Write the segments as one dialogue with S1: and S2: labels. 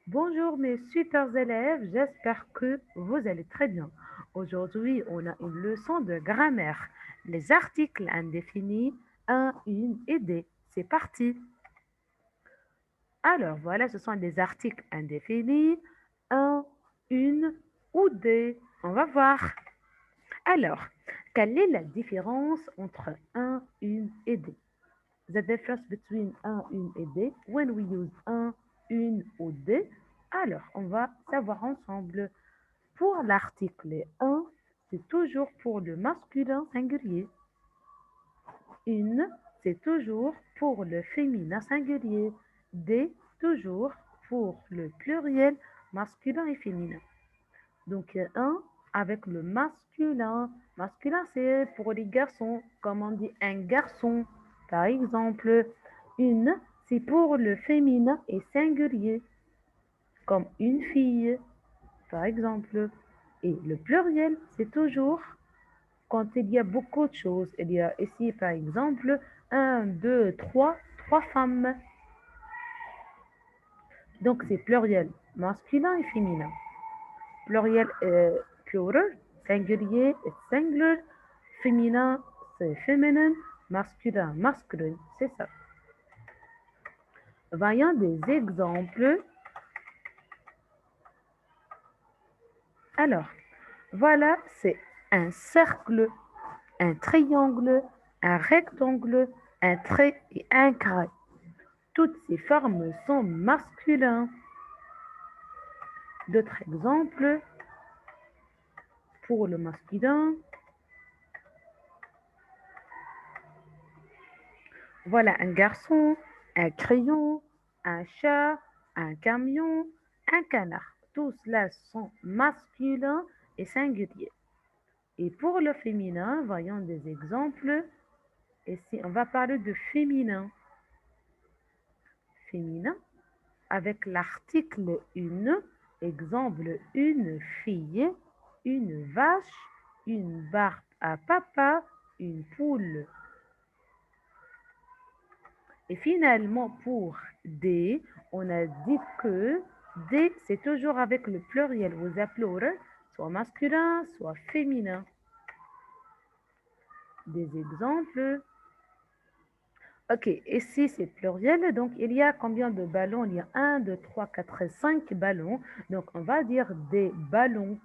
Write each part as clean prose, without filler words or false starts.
S1: Bonjour mes super élèves, j'espère que vous allez très bien. Aujourd'hui, on a une leçon de grammaire. Les articles indéfinis, un, une et des. C'est parti. Alors voilà, ce sont des articles indéfinis, un, une ou des. On va voir. Alors, quelle est la différence entre un, une et des? The difference between un, une et des. When we use un, une ou des. Alors, on va savoir ensemble. Pour l'article un, c'est toujours pour le masculin singulier. Une, c'est toujours pour le féminin singulier. Des, toujours pour le pluriel masculin et féminin. Donc, un avec le masculin. Masculin, c'est pour les garçons, comme on dit un garçon. Par exemple, une, c'est pour le féminin et singulier, comme une fille, par exemple. Et le pluriel, c'est toujours quand il y a beaucoup de choses. Il y a ici, par exemple, un, deux, trois femmes. Donc, c'est pluriel, masculin et féminin. Pluriel plural, singulier singular, féminin c'est féminin, masculin masculin, c'est ça. Voyons des exemples. Alors, voilà, c'est un cercle, un triangle, un rectangle, un trait et un carré. Toutes ces formes sont masculins. D'autres exemples pour le masculin. Voilà un garçon, un crayon, un chat, un camion, un canard. Tous cela sont masculins et singuliers. Et pour le féminin, voyons des exemples. Ici, on va parler de féminin. Féminin avec l'article une. Exemple, une fille, une vache, une barbe à papa, une poule. Et finalement, pour des, on a dit que des, c'est toujours avec le pluriel, vous appelez soit masculin, soit féminin. Des exemples. Ok, ici c'est pluriel, donc il y a combien de ballons? Il y a un, 2, 3, 4, 5 ballons. Donc on va dire des ballons.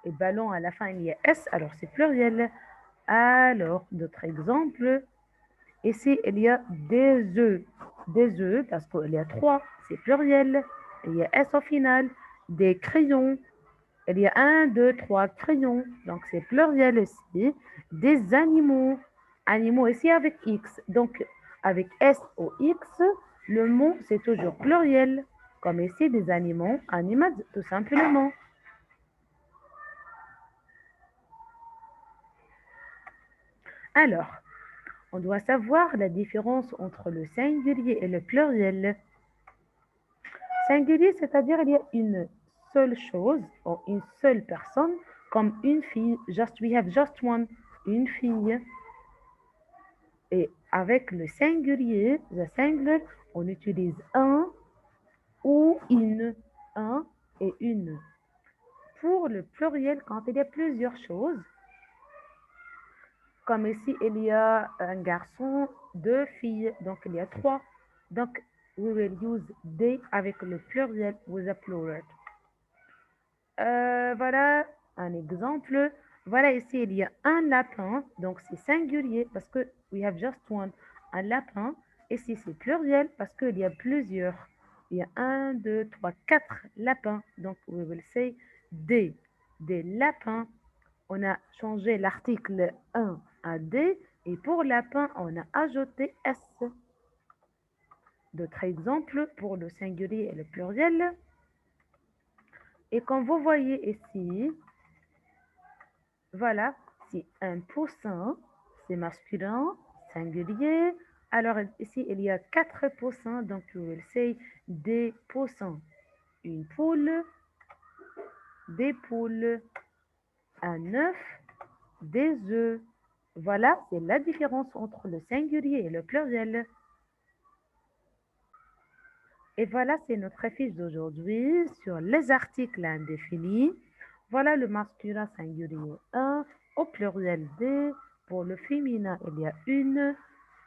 S1: Et ballon à la fin il y a S, alors c'est pluriel. Alors, d'autres exemples. Ici, il y a des œufs. Des œufs, parce qu'il y a trois, c'est pluriel. Il y a S au final. Des crayons. Il y a un, deux, trois crayons. Donc, c'est pluriel ici. Des animaux. Animaux ici avec X. Donc, avec S ou X, le mot, c'est toujours pluriel. Comme ici, des animaux. Animaux, tout simplement. Alors, on doit savoir la différence entre le singulier et le pluriel. Singulier, c'est-à-dire il y a une seule chose ou une seule personne, comme une fille. Just we have just one, une fille. Et avec le singulier, the singular, on utilise un ou une, un et une. Pour le pluriel, quand il y a plusieurs choses, comme ici il y a un garçon, deux filles, donc il y a trois. Donc we will use they avec le pluriel with a plural. Voilà un exemple. Voilà ici, il y a un lapin, donc c'est singulier parce que we have just one. Un lapin. Ici, c'est pluriel parce qu'il y a plusieurs. Il y a un, deux, trois, quatre lapins. Donc, we will say des lapins. On a changé l'article un à des et pour lapin, on a ajouté S. D'autres exemples pour le singulier et le pluriel. Et comme vous voyez ici, voilà, c'est un poussin, c'est masculin, singulier. Alors ici, il y a quatre poussins, donc you will say des poussins. Une poule, des poules, un œuf, des œufs. Voilà, c'est la différence entre le singulier et le pluriel. Et voilà, c'est notre fiche d'aujourd'hui sur les articles indéfinis. Voilà le masculin singulier un, au pluriel des. Pour le féminin, il y a une,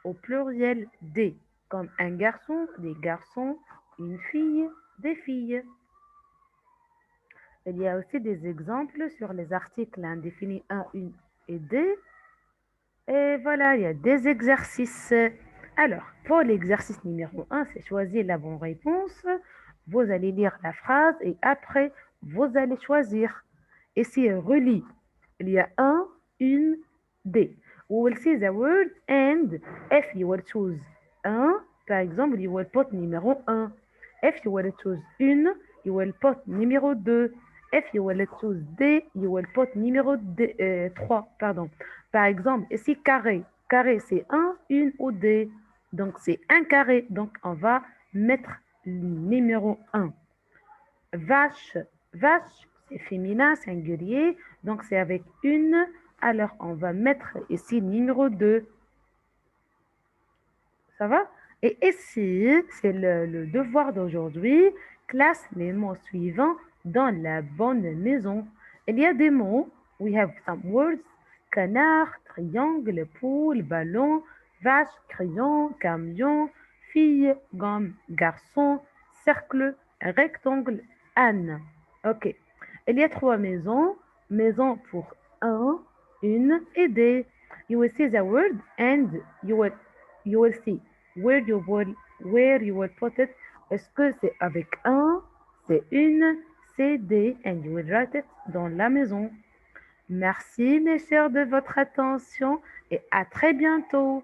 S1: au pluriel des. Comme un garçon, des garçons, une fille, des filles. Il y a aussi des exemples sur les articles indéfinis un, une et des. Et voilà, il y a des exercices. Alors, pour l'exercice numéro un, c'est choisir la bonne réponse. Vous allez lire la phrase et après, vous allez choisir. Et si relie, il y a un, une, des. We will see the word and if you will choose un, par exemple, you will put numéro un. If you will choose une, you will put numéro 2. If you will choose des, you will put numéro 3. Pardon. Par exemple, ici, carré. Carré, c'est un, une ou des. Donc, c'est un carré. Donc, on va mettre le numéro un. Vache. Vache, c'est féminin, singulier. Donc, c'est avec une. Alors, on va mettre ici numéro 2. Ça va? Et ici, c'est le devoir d'aujourd'hui. Classe les mots suivants dans la bonne maison. Il y a des mots. We have some words. Canard, triangle, poule, ballon, vache, crayon, camion, fille, gomme, garçon, cercle, rectangle, âne. Ok. Il y a trois maisons. Maison pour un, une et des. You will see the word and you will see where you will put it. Est-ce que c'est avec un, c'est une, c'est des, and you will write it dans la maison. Merci mes chers de votre attention et à très bientôt.